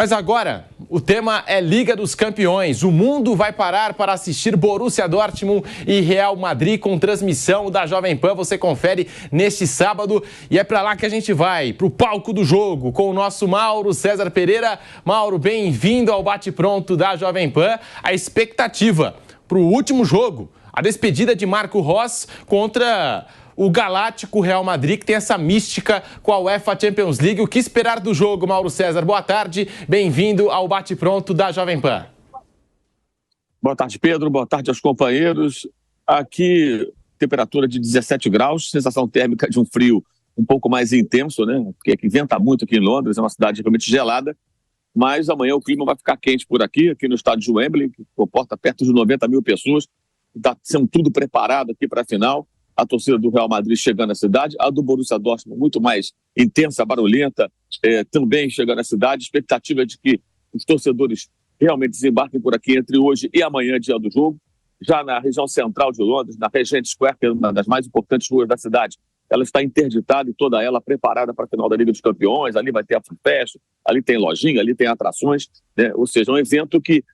Mas agora, o tema é Liga dos Campeões. O mundo vai parar para assistir Borussia Dortmund e Real Madrid com transmissão da Jovem Pan. Você confere neste sábado e é para lá que a gente vai, para o palco do jogo, com o nosso Mauro César Pereira. Mauro, bem-vindo ao Bate-Pronto da Jovem Pan. A expectativa para o último jogo, a despedida de Marco Reus contra o galáctico Real Madrid, que tem essa mística com a UEFA Champions League. O que esperar do jogo, Mauro César? Boa tarde, bem-vindo ao Bate-Pronto da Jovem Pan. Boa tarde, Pedro. Boa tarde aos companheiros. Aqui, temperatura de 17 graus, sensação térmica de um frio um pouco mais intenso, né? Porque aqui venta muito aqui em Londres, é uma cidade realmente gelada. Mas amanhã o clima vai ficar quente por aqui no estádio de Wembley, que comporta perto de 90 mil pessoas. Está sendo tudo preparado aqui para a final. A torcida do Real Madrid chegando à cidade, a do Borussia Dortmund muito mais intensa, barulhenta, também chegando à cidade. Expectativa de que os torcedores realmente desembarquem por aqui entre hoje e amanhã, dia do jogo. Já na região central de Londres, na Regent Square, que é uma das mais importantes ruas da cidade, ela está interditada e toda ela preparada para a final da Liga dos Campeões. Ali vai ter a festa, ali tem lojinha, ali tem atrações, né? Ou seja, um evento que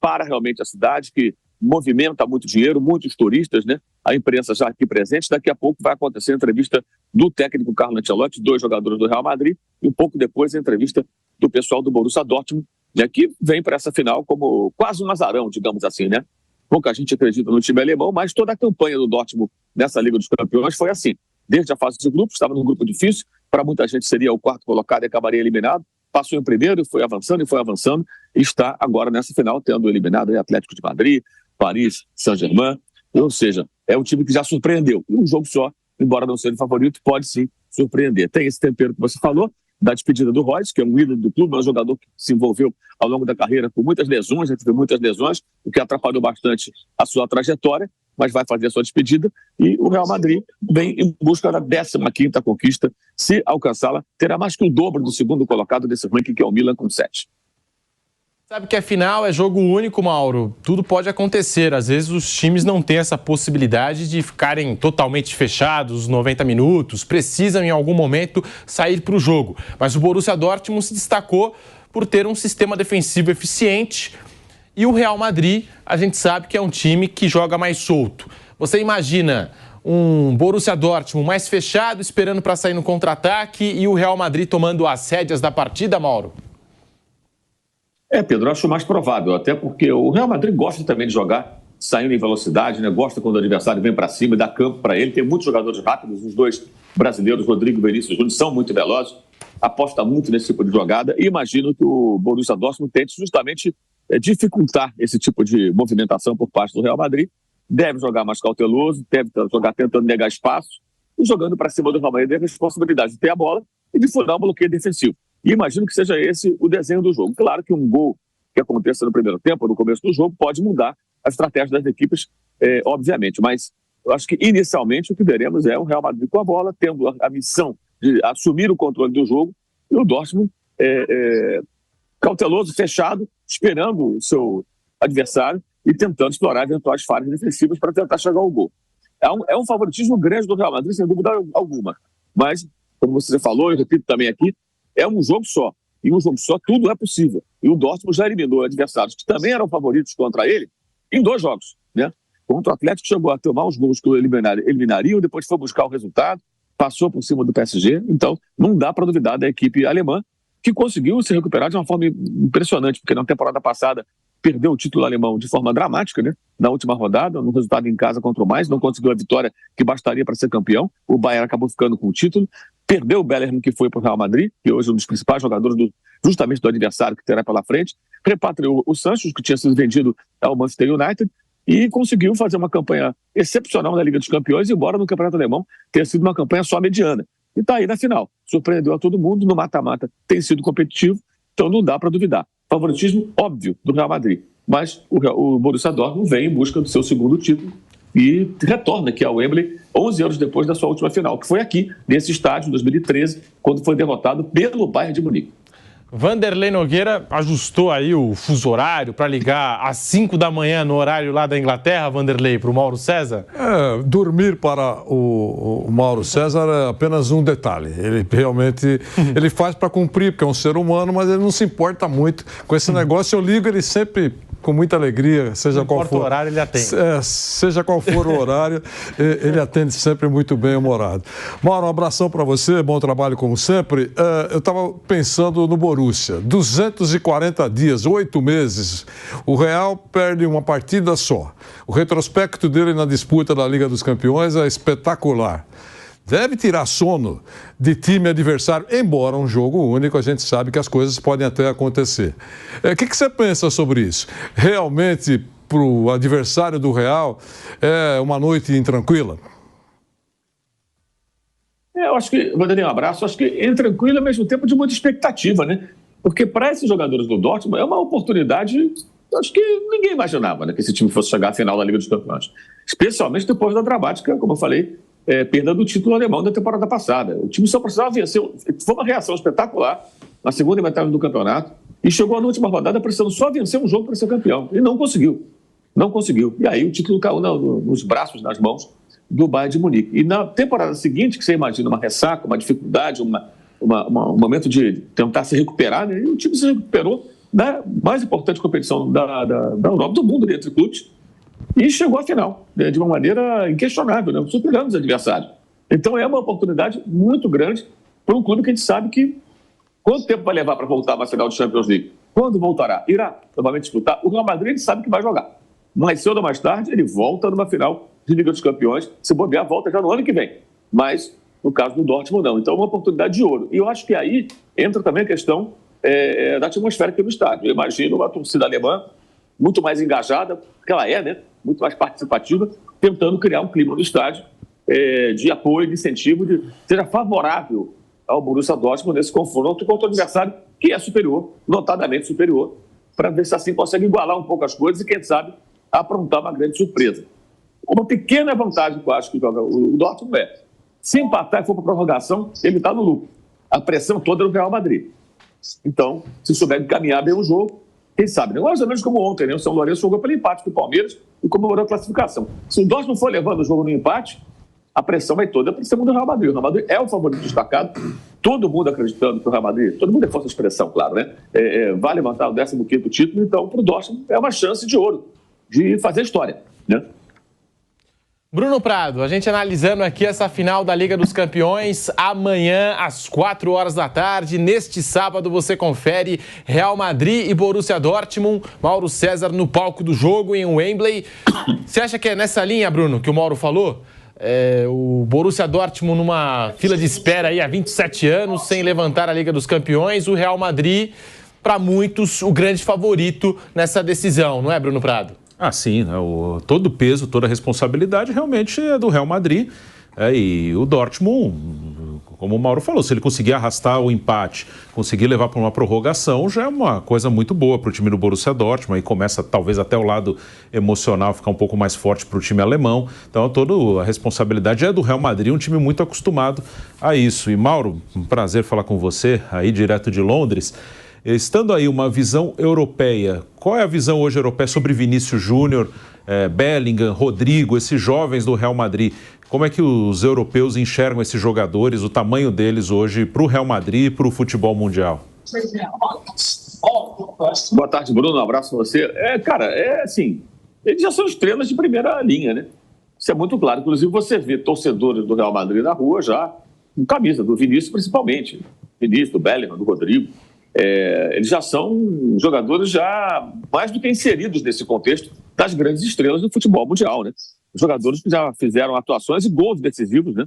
para realmente a cidade, que movimenta muito dinheiro, muitos turistas, né? A imprensa já aqui presente. Daqui a pouco vai acontecer a entrevista do técnico Carlo Ancelotti, 2 jogadores do Real Madrid, e um pouco depois a entrevista do pessoal do Borussia Dortmund, né? Que vem para essa final como quase um azarão, digamos assim, né? Pouca gente acredita no time alemão, mas toda a campanha do Dortmund nessa Liga dos Campeões foi assim. Desde a fase de grupos, estava num grupo difícil, para muita gente seria o 4º colocado e acabaria eliminado. Passou em primeiro, foi avançando, e está agora nessa final, tendo eliminado o Atlético de Madrid, Paris, Saint-Germain, ou seja, é um time que já surpreendeu. E um jogo só, embora não seja o favorito, pode sim surpreender. Tem esse tempero que você falou, da despedida do Reus, que é um ídolo do clube, é um jogador que se envolveu ao longo da carreira com muitas lesões, já teve muitas lesões, o que atrapalhou bastante a sua trajetória, mas vai fazer a sua despedida. E o Real Madrid vem em busca da 15ª conquista. Se alcançá-la, terá mais que o dobro do segundo colocado desse ranking, que é o Milan, com 7. Sabe que a final é jogo único, Mauro. Tudo pode acontecer. Às vezes os times não têm essa possibilidade de ficarem totalmente fechados os 90 minutos. Precisam, em algum momento, sair para o jogo. Mas o Borussia Dortmund se destacou por ter um sistema defensivo eficiente. E o Real Madrid, a gente sabe que é um time que joga mais solto. Você imagina um Borussia Dortmund mais fechado, esperando para sair no contra-ataque, e o Real Madrid tomando as rédeas da partida, Mauro? Pedro, eu acho mais provável, até porque o Real Madrid gosta também de jogar saindo em velocidade, né? Gosta quando o adversário vem para cima e dá campo para ele. Tem muitos jogadores rápidos, os 2 brasileiros, Rodrigo e Vinícius Júnior, são muito velozes, aposta muito nesse tipo de jogada, e imagino que o Borussia Dortmund tente justamente dificultar esse tipo de movimentação por parte do Real Madrid. Deve jogar mais cauteloso, deve jogar tentando negar espaço e jogando para cima do Real Madrid a responsabilidade de ter a bola e de furar um bloqueio defensivo. E imagino que seja esse o desenho do jogo. Claro que um gol que aconteça no primeiro tempo ou no começo do jogo pode mudar a estratégia das equipes, obviamente. Mas eu acho que inicialmente o que veremos é o Real Madrid com a bola, tendo a missão de assumir o controle do jogo, e o Dortmund cauteloso, fechado, esperando o seu adversário e tentando explorar eventuais falhas defensivas para tentar chegar ao gol. É um favoritismo grande do Real Madrid, sem dúvida alguma. Mas, como você falou, eu repito também aqui, é um jogo só. E um jogo só, tudo é possível. E o Dortmund já eliminou adversários que também eram favoritos contra ele em 2 jogos, né? Contra o Atlético, chegou a tomar os gols que o eliminariam, depois foi buscar o resultado, passou por cima do PSG. Então, não dá para duvidar da equipe alemã, que conseguiu se recuperar de uma forma impressionante, porque na temporada passada perdeu o título alemão de forma dramática, né? Na última rodada, no resultado em casa contra o Mainz, não conseguiu a vitória que bastaria para ser campeão. O Bayern acabou ficando com o título. Perdeu o Bellingham, que foi para o Real Madrid, que hoje é um dos principais jogadores justamente do adversário que terá pela frente. Repatriou o Sancho, que tinha sido vendido ao Manchester United, e conseguiu fazer uma campanha excepcional na Liga dos Campeões, embora no Campeonato Alemão tenha sido uma campanha só mediana. E está aí na final. Surpreendeu a todo mundo, no mata-mata tem sido competitivo, então não dá para duvidar. Favoritismo óbvio do Real Madrid. Mas o Borussia Dortmund vem em busca do seu segundo título e retorna aqui ao Wembley 11 anos depois da sua última final, que foi aqui, nesse estádio, em 2013, quando foi derrotado pelo Bayern de Munique. Vanderlei Nogueira ajustou aí o fuso horário para ligar às 5 da manhã no horário lá da Inglaterra, Vanderlei, para o Mauro César? Dormir para o Mauro César é apenas um detalhe. Ele realmente ele faz para cumprir, porque é um ser humano, mas ele não se importa muito com esse negócio. Eu ligo ele sempre com muita alegria, seja qual for o horário, ele atende. Seja qual for o horário, ele atende sempre muito bem humorado. Mauro, um abração para você, bom trabalho como sempre. Eu estava pensando no Borussia, 240 dias, 8 meses, o Real perde uma partida só. O retrospecto dele na disputa da Liga dos Campeões é espetacular. Deve tirar sono de time adversário, embora um jogo único, a gente sabe que as coisas podem até acontecer. O que você pensa sobre isso? Realmente, para o adversário do Real, é uma noite intranquila? Eu acho que, vou dar um abraço, acho que intranquilo ao mesmo tempo de muita expectativa, né? Porque para esses jogadores do Dortmund é uma oportunidade, acho que ninguém imaginava, né, que esse time fosse chegar à final da Liga dos Campeões. Especialmente depois da dramática, como eu falei, perda do título alemão da temporada passada. O time só precisava vencer. Foi uma reação espetacular na segunda metade do campeonato e chegou na última rodada precisando só vencer um jogo para ser campeão. E não conseguiu. Não conseguiu. E aí o título caiu nos braços, nas mãos do Bayern de Munique. E na temporada seguinte, que você imagina uma ressaca, uma dificuldade, um momento de tentar se recuperar, né? E o time se recuperou na mais importante competição da Europa, do mundo, entre clubes, e chegou à final, né, de uma maneira inquestionável, né, superando os adversários. Então é uma oportunidade muito grande para um clube que a gente sabe que quanto tempo vai levar para voltar a uma final de Champions League? Quando voltará? Irá novamente disputar. O Real Madrid a gente sabe que vai jogar. Mais cedo ou mais tarde ele volta numa final de Liga dos Campeões. Se bobear, volta já no ano que vem. Mas no caso do Dortmund não. Então é uma oportunidade de ouro. E eu acho que aí entra também a questão da atmosfera aqui no estádio. Eu imagino uma torcida alemã muito mais engajada, porque ela é, né? Muito mais participativa, tentando criar um clima no estádio de apoio, de incentivo, de seja favorável ao Borussia Dortmund nesse confronto contra o adversário que é superior, notadamente superior, para ver se assim consegue igualar um pouco as coisas e, quem sabe, aprontar uma grande surpresa. Uma pequena vantagem que eu acho que joga o Dortmund se empatar e for para a prorrogação, ele está no lucro. A pressão toda é no Real Madrid. Então, se souber encaminhar bem o jogo, quem sabe, né? Mais ou menos como ontem, né? O São Lourenço jogou pelo empate com o Palmeiras e comemorou a classificação. Se o Dortmund for levando o jogo no empate, a pressão vai toda para cima do Real Madrid. O Real Madrid é o favorito destacado, todo mundo acreditando que o Real Madrid, todo mundo é força de expressão, claro, né? Vai levantar o 15º título, então para o Dortmund é uma chance de ouro, de fazer história, né? Bruno Prado, a gente analisando aqui essa final da Liga dos Campeões, amanhã às 4 horas da tarde, neste sábado você confere Real Madrid e Borussia Dortmund, Mauro César no palco do jogo em Wembley. Você acha que é nessa linha, Bruno, que o Mauro falou? O Borussia Dortmund numa fila de espera aí há 27 anos, sem levantar a Liga dos Campeões, o Real Madrid, para muitos, o grande favorito nessa decisão, não é, Bruno Prado? Ah, sim, né? Todo o peso, toda a responsabilidade realmente é do Real Madrid. E o Dortmund, como o Mauro falou, se ele conseguir arrastar o empate, conseguir levar para uma prorrogação, já é uma coisa muito boa para o time do Borussia Dortmund. Aí começa talvez até o lado emocional ficar um pouco mais forte para o time alemão. Então toda a responsabilidade é do Real Madrid, um time muito acostumado a isso. E Mauro, um prazer falar com você aí direto de Londres. Estando aí uma visão europeia, qual é a visão hoje europeia sobre Vinícius Júnior, Bellingham, Rodrigo, esses jovens do Real Madrid? Como é que os europeus enxergam esses jogadores, o tamanho deles hoje para o Real Madrid e para o futebol mundial? Boa tarde, Bruno. Um abraço para você. Assim, eles já são estrelas de primeira linha, né? Isso é muito claro. Inclusive, você vê torcedores do Real Madrid na rua já com camisa, do Vinícius principalmente. Vinícius, do Bellingham, do Rodrigo. Eles já são jogadores já mais do que inseridos nesse contexto das grandes estrelas do futebol mundial, né? Jogadores que já fizeram atuações e gols decisivos, né?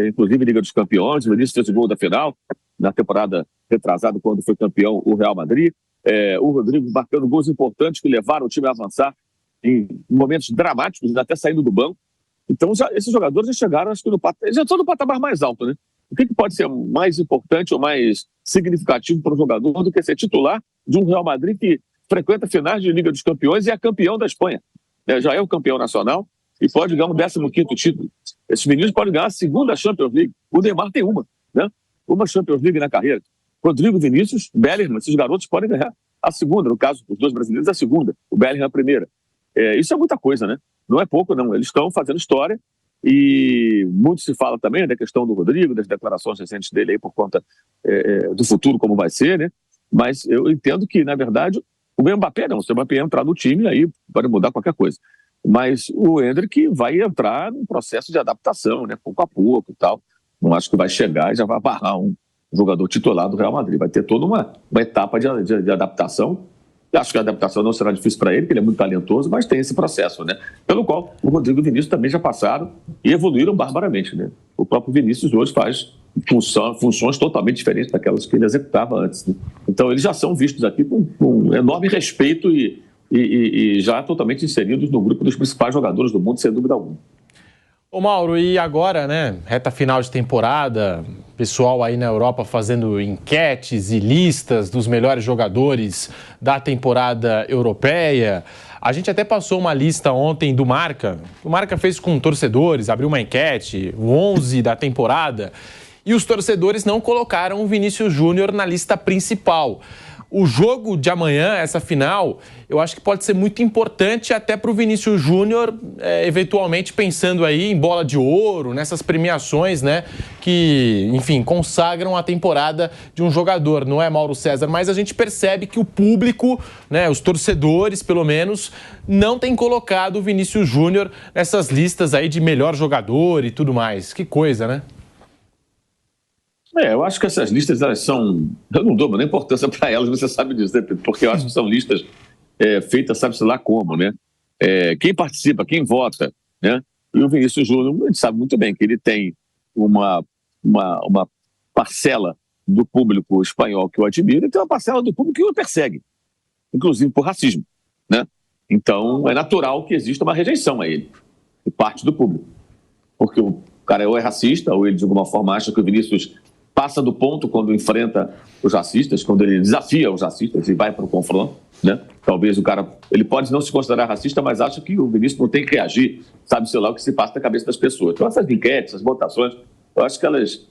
Inclusive Liga dos Campeões, o Vinícius fez o gol da final na temporada retrasada quando foi campeão o Real Madrid, o Rodrigo marcando gols importantes que levaram o time a avançar em momentos dramáticos, até saindo do banco. Então esses jogadores já chegaram, acho que já estão no patamar mais alto, né? O que pode ser mais importante ou mais significativo para um jogador do que ser titular de um Real Madrid que frequenta finais de Liga dos Campeões e é campeão da Espanha? Já é o campeão nacional e pode ganhar um 15º título. Esses meninos podem ganhar a segunda Champions League. O Neymar tem uma, né? Uma Champions League na carreira. Rodrigo, Vinícius, Bellingham, esses garotos podem ganhar a segunda, no caso dos dois brasileiros, a segunda, o Bellingham a primeira. Isso é muita coisa, né? Não é pouco, não. Eles estão fazendo história e muito se fala também da questão do Rodrigo, das declarações recentes dele aí por conta do futuro, como vai ser, né? Mas eu entendo que, na verdade, o Mbappé não. Se o Mbappé entrar no time, aí pode mudar qualquer coisa. Mas o Endrick vai entrar num processo de adaptação, né? Pouco a pouco e tal. Não acho que vai chegar e já vai barrar um jogador titular do Real Madrid. Vai ter toda uma etapa de adaptação. Acho que a adaptação não será difícil para ele, porque ele é muito talentoso, mas tem esse processo, né? Pelo qual o Rodrigo e o Vinícius também já passaram e evoluíram barbaramente, né? O próprio Vinícius hoje faz funções totalmente diferentes daquelas que ele executava antes, né? Então eles já são vistos aqui com enorme respeito e já totalmente inseridos no grupo dos principais jogadores do mundo, sem dúvida alguma. Ô Mauro, e agora, né, reta final de temporada, pessoal aí na Europa fazendo enquetes e listas dos melhores jogadores da temporada europeia. A gente até passou uma lista ontem do Marca. O Marca fez com torcedores, abriu uma enquete, o 11 da temporada, e os torcedores não colocaram o Vinícius Júnior na lista principal. O jogo de amanhã, essa final, eu acho que pode ser muito importante até para o Vinícius Júnior, eventualmente pensando aí em bola de ouro, nessas premiações, né, que, enfim, consagram a temporada de um jogador, não é, Mauro César? Mas a gente percebe que o público, né, os torcedores, pelo menos, não tem colocado o Vinícius Júnior nessas listas aí de melhor jogador e tudo mais. Que coisa, né? Eu acho que essas listas, elas são... Eu não dou nem importância para elas, você sabe disso, né, Pedro? Porque eu acho que são listas feitas, sabe-se lá como, né? Quem participa, quem vota, né? E o Vinícius Júnior, a gente sabe muito bem que ele tem uma parcela do público espanhol que o admira e tem uma parcela do público que o persegue, inclusive por racismo, né? Então, é natural que exista uma rejeição a ele, de parte do público. Porque o cara ou é racista, ou ele, de alguma forma, acha que o Vinícius passa do ponto quando enfrenta os racistas, quando ele desafia os racistas e vai para o confronto, né? Talvez o cara, ele pode não se considerar racista, mas acha que o Vinícius não tem que reagir, sabe, sei lá, o que se passa na cabeça das pessoas. Então essas enquetes, essas votações, eu acho que elas,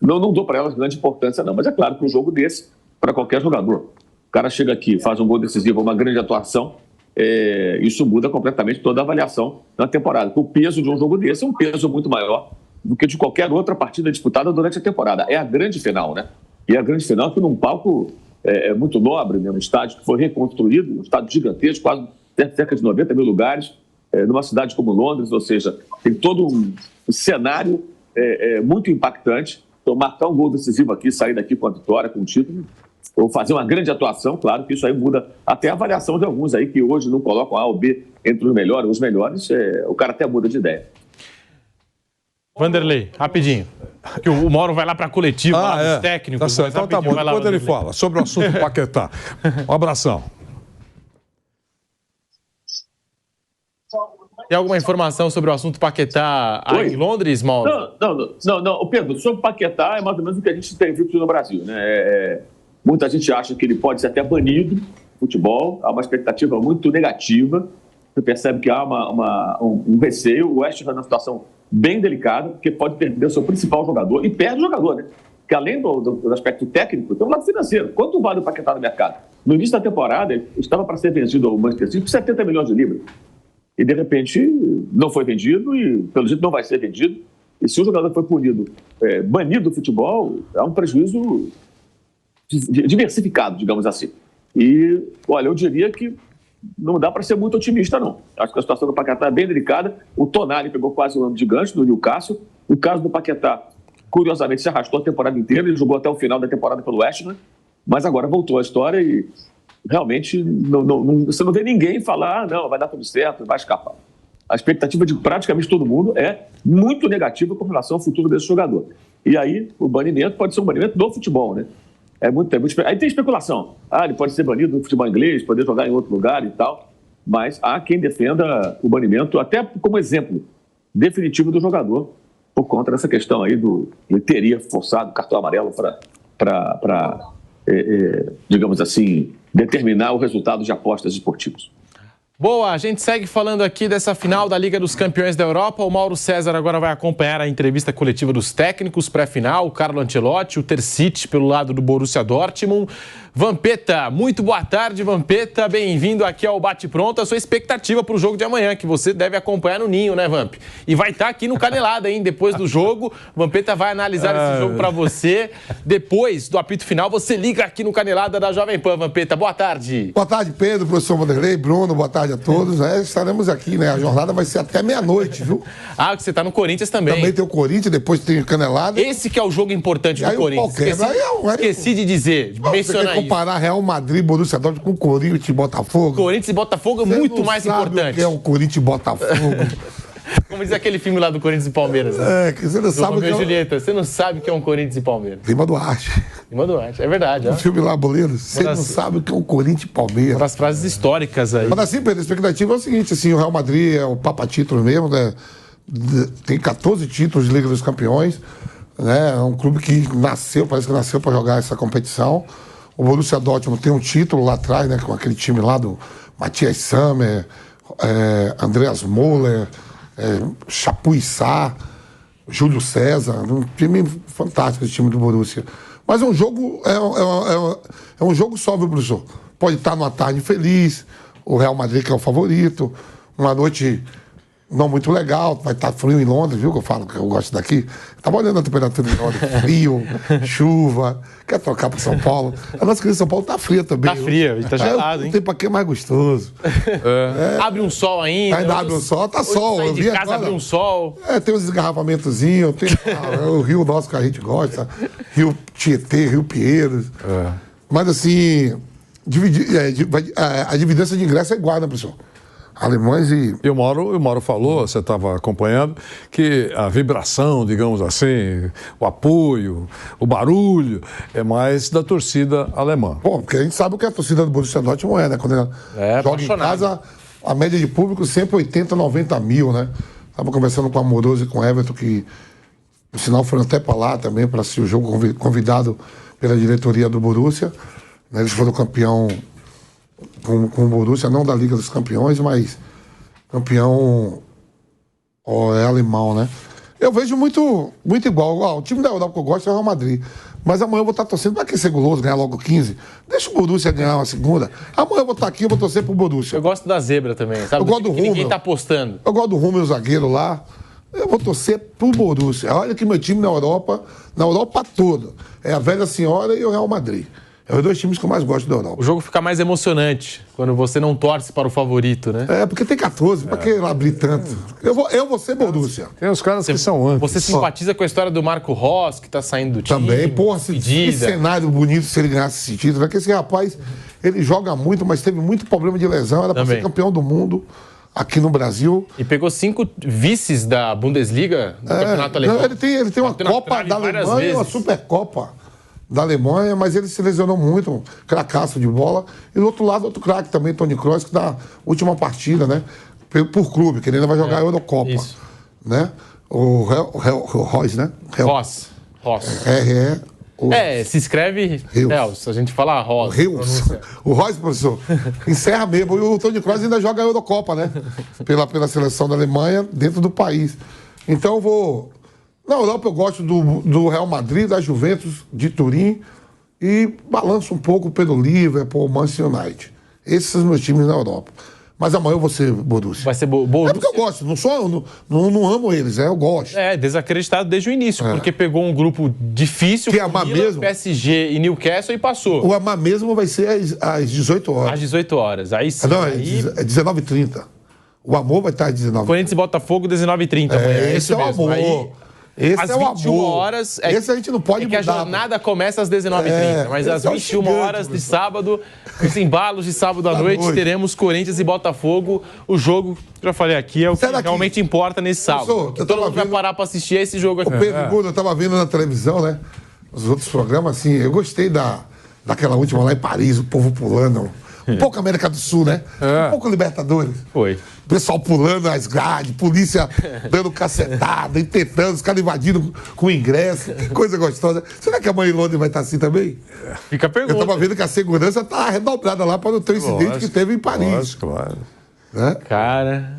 não dou para elas grande importância não, mas é claro que um jogo desse, para qualquer jogador, o cara chega aqui, faz um gol decisivo, uma grande atuação, isso muda completamente toda a avaliação na temporada. O peso de um jogo desse é um peso muito maior do que de qualquer outra partida disputada durante a temporada. É a grande final, né? E a grande final que num palco muito nobre, né? Um estádio que foi reconstruído, um estádio gigantesco, quase cerca de 90 mil lugares, numa cidade como Londres, ou seja, tem todo um cenário muito impactante. Então, marcar um gol decisivo aqui, sair daqui com a vitória, com o título, ou fazer uma grande atuação, claro que isso aí muda até a avaliação de alguns aí que hoje não colocam A ou B entre os melhores, o cara até muda de ideia. Vanderlei, rapidinho. Que o Mauro vai lá para a coletiva, lá dos técnicos. Tá certo, então tá bom. Quando ele fala sobre o assunto do Paquetá. Um abração. Tem alguma informação sobre o assunto Paquetá aí em Londres, Mauro? Não. Pedro, sobre o Paquetá é mais ou menos o que a gente tem visto no Brasil, né? Muita gente acha que ele pode ser até banido do futebol. Há uma expectativa muito negativa. Você percebe que há um receio. O West está numa situação bem delicada, porque pode perder o seu principal jogador, e perde o jogador, né? Porque além do aspecto técnico, tem um lado financeiro. Quanto vale o Paquetá no mercado? No início da temporada, ele estava para ser vendido ao Manchester City por 70 milhões de libras. E, de repente, não foi vendido e, pelo jeito, não vai ser vendido. E se o jogador foi punido, banido do futebol, há um prejuízo diversificado, digamos assim. E, olha, eu diria que não dá para ser muito otimista, não. Acho que a situação do Paquetá é bem delicada. O Tonali pegou quase um ano de gancho do Newcastle. O caso do Paquetá, curiosamente, se arrastou a temporada inteira. Ele jogou até o final da temporada pelo West Ham, mas agora voltou a história e realmente você não vê ninguém falar não, vai dar tudo certo, vai escapar. A expectativa de praticamente todo mundo é muito negativa com relação ao futuro desse jogador. E aí o banimento pode ser um banimento do futebol, né? Aí tem especulação. Ele pode ser banido do futebol inglês, poder jogar em outro lugar e tal. Mas há quem defenda o banimento, até como exemplo definitivo do jogador, por conta dessa questão aí ele teria forçado o cartão amarelo para digamos assim, determinar o resultado de apostas esportivas. Boa, a gente segue falando aqui dessa final da Liga dos Campeões da Europa. O Mauro César agora vai acompanhar a entrevista coletiva dos técnicos pré-final, o Carlo Ancelotti, o Terzic pelo lado do Borussia Dortmund. Vampeta, muito boa tarde, Vampeta. Bem-vindo aqui ao Bate Pronto. A sua expectativa para o jogo de amanhã, que você deve acompanhar no Ninho, né, Vamp? E vai estar aqui no Canelada, hein? Depois do jogo, Vampeta vai analisar esse jogo para você. Depois do apito final, você liga aqui no Canelada da Jovem Pan, Vampeta. Boa tarde. Boa tarde, Pedro, professor Vanderlei, Bruno, boa tarde a todos. Estaremos aqui, né? A jornada vai ser até meia-noite, viu? Ah, você tá no Corinthians também. Também tem o Corinthians, depois tem o Canelada. Esse que é o jogo importante do Corinthians. Esqueci de dizer, de mencionar isso. Comparar Real Madrid, Borussia Dortmund com Corinthians e Botafogo. Corinthians e Botafogo é muito mais importante. O que é o Corinthians e Botafogo? Como diz aquele filme lá do Corinthians e Palmeiras. Né? Que você não sabe o que é. Julieta, você não sabe o que é um Corinthians e Palmeiras. Lima Duarte. Lima Duarte, é verdade. O filme lá, Boleiros, você não sabe o que é um Corinthians e Palmeiras. Uma das frases históricas aí. Mas assim, Pedro, a expectativa é o seguinte, assim, o Real Madrid é o papa-título mesmo, né? Tem 14 títulos de Liga dos Campeões, né? É um clube que parece que nasceu para jogar essa competição. O Borussia Dortmund tem um título lá atrás, né? Com aquele time lá do Matthias Sammer, Andreas Moller, Chapuissat, Júlio César. Um time fantástico esse time do Borussia. Mas é um jogo, é um jogo só, viu, professor? Pode estar numa tarde feliz, o Real Madrid que é o favorito, uma noite não muito legal, vai estar frio em Londres, viu que eu falo que eu gosto daqui? Estava olhando a temperatura em Londres, frio, chuva, quer trocar para São Paulo. A nossa querida São Paulo está fria também. Está fria, está gelado, hein? Tem para que mais gostoso. Abre um sol ainda. Ainda abre um sol, tá sol. Sai de casa, abre um sol. Tem uns engarrafamentozinhos, tem o rio nosso que a gente gosta, Rio Tietê, Rio Pinheiros. Mas assim, a dividência de ingresso é igual, né, professor? Alemães e o Mauro falou, você estava acompanhando, que a vibração, digamos assim, o apoio, o barulho, é mais da torcida alemã. Bom, porque a gente sabe o que a torcida do Borussia Dortmund é, né? Quando ela joga em casa, a média de público sempre 80, 90 mil, né? Estava conversando com o Amoroso e com o Everton, que, por sinal, foram até para lá também para assistir o jogo, convidado pela diretoria do Borussia. Né? Eles foram campeão com o Borussia, não da Liga dos Campeões, mas campeão alemão, né? Eu vejo muito igual. O time da Europa que eu gosto é o Real Madrid. Mas amanhã eu vou estar torcendo. Pra que ser guloso, ganhar logo 15? Deixa o Borussia ganhar uma segunda. Amanhã eu vou estar aqui e vou torcer pro Borussia. Eu gosto da zebra também, sabe? Eu gosto do Rummel. Ninguém tá apostando. Eu gosto do Rummel, o zagueiro lá. Eu vou torcer pro Borussia. Olha que meu time na Europa toda, é a velha senhora e o Real Madrid. É os dois times que eu mais gosto da Europa. O jogo fica mais emocionante quando você não torce para o favorito, né? Porque tem 14, pra que abrir tanto? Eu vou ser Borussia. Tem os caras que são antes. Você simpatiza com a história do Marco Reus, que tá saindo do time? Também, porra, que cenário bonito se ele ganhasse esse título. Porque esse rapaz, ele joga muito, mas teve muito problema de lesão. Era pra ser campeão do mundo aqui no Brasil. E pegou 5 vices da Bundesliga, do campeonato alemão. Ele tem uma Copa da Alemanha e uma Supercopa da Alemanha, mas ele se lesionou muito, um cracaço de bola. E do outro lado, outro craque também, Toni Kroos, que na última partida, né? Por clube, que ele ainda vai jogar a Eurocopa. Isso. Né? O Reus, né? Reus. Se escreve Reus. A gente fala Reus. O Reus, professor, encerra mesmo. E o Toni Kroos ainda joga a Eurocopa, né? Pela seleção da Alemanha, dentro do país. Então eu vou... Na Europa eu gosto do Real Madrid, da Juventus, de Turim e balanço um pouco pelo Liverpool, Manchester United. Esses são os meus times na Europa. Mas amanhã eu vou ser Borussia. Vai ser Borussia? É porque eu gosto, não amo eles, eu gosto. Desacreditado desde o início, porque pegou um grupo difícil, que amar mesmo, PSG e Newcastle e passou. O amar mesmo vai ser às 18 horas. Às 18 horas, aí sim. Não, é 19h30. O amor vai estar às 19h30. Corinthians e Botafogo, 19h30 amanhã. Esse é o amor. Aí, esse às é o 21 amor. horas. Esse a gente não pode mudar. Que a jornada começa às 19h30. Mas às 21 horas de sábado, os embalos de sábado à noite, teremos Corinthians e Botafogo. O jogo, já falei aqui, é o que realmente importa nesse sábado. Todo mundo vai parar para assistir esse jogo aqui. O Pedro, eu estava vendo na televisão, né? Os outros programas, assim, eu gostei daquela última lá em Paris, o povo pulando. Um pouco América do Sul, né? Um pouco Libertadores. Foi. O pessoal pulando as grades, polícia dando cacetada, tentando, os caras invadindo com ingresso. Que coisa gostosa. Será que amanhã em Londres vai estar assim também? Fica a pergunta. Eu estava vendo que a segurança está redobrada lá para não ter o incidente que teve em Paris. Claro. Né? Cara...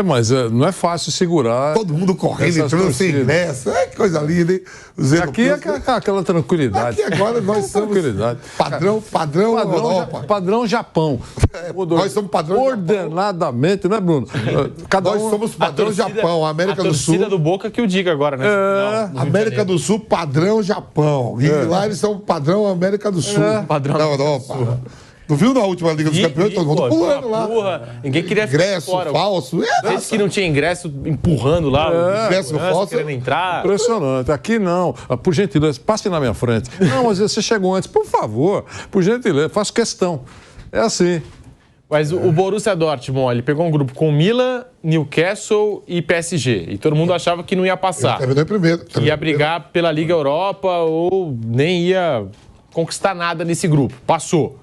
Mas não é fácil segurar. Todo mundo correndo, entrando sem ingresso. Que coisa linda, hein? Aqui é aquela tranquilidade. Aqui agora nós somos padrão Europa. Padrão Japão. Nós somos padrão ordenadamente, né, Bruno? Nós somos padrão Japão, América do Sul. A torcida do Boca que o diga agora, né? América do Sul, padrão Japão. E lá eles são padrão América do Sul. Padrão da Europa. Tu viu na última Liga dos Campeões? Todo mundo pulando lá. Ninguém queria ingresso fora. Falso. Esse que não tinha ingresso, empurrando lá. Ingresso falso. Querendo entrar. Impressionante. Aqui não. Por gentileza, passe na minha frente. Não, mas você chegou antes. Por favor, por gentileza, faço questão. É assim. Mas o Borussia Dortmund, ele pegou um grupo com Milan, Newcastle e PSG. E todo mundo achava que não ia passar. Terminou em primeiro. Que ia brigar pela Liga Europa ou nem ia conquistar nada nesse grupo. Passou.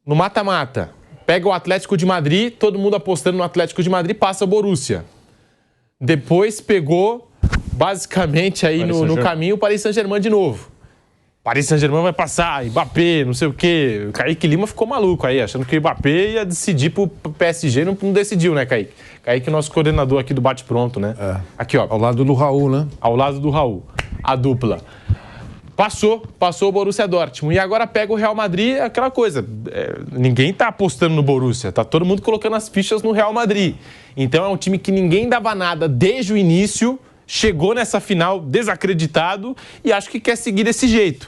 No mata-mata, pega o Atlético de Madrid, todo mundo apostando no Atlético de Madrid, passa o Borussia. Depois pegou, basicamente, aí no caminho, o Paris Saint-Germain de novo. Paris Saint-Germain vai passar, Mbappé, não sei o quê. O Kaique Lima ficou maluco aí, achando que o Mbappé ia decidir pro PSG, não decidiu, né, Kaique? Kaique é nosso coordenador aqui do Bate Pronto, né? Aqui, ó. Ao lado do Raul, né? Ao lado do Raul, a dupla. Passou o Borussia Dortmund. E agora pega o Real Madrid, aquela coisa. Ninguém tá apostando no Borussia, tá todo mundo colocando as fichas no Real Madrid. Então é um time que ninguém dava nada desde o início, chegou nessa final desacreditado e acho que quer seguir desse jeito.